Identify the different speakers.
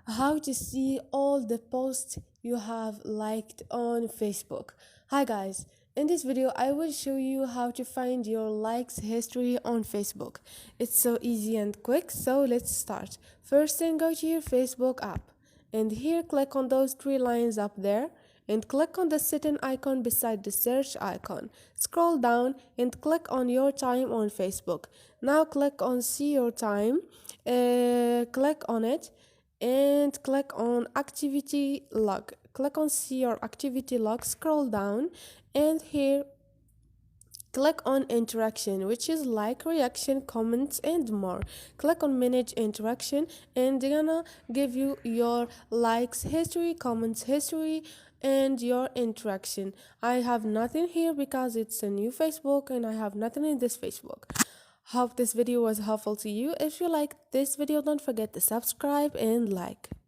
Speaker 1: how to see all the posts you have liked on Facebook. Hi guys, in this video I will show you how to find your likes history on Facebook. It's so easy and quick, so let's start. First thing, go to your Facebook app and here click on those three lines up there and click on the setting icon beside the search icon. Scroll down and click on your time on Facebook. Now click on see your time. Click on it and click on activity log. Click on see your activity log, scroll down and here click on interaction, which is like, reaction, comments and more. Click on manage interaction and they're gonna give you your likes history, comments history and your interaction. I have nothing here because it's a new Facebook and I have nothing in this Facebook. Hope this video was helpful to you. If you liked this video, don't forget to subscribe and like.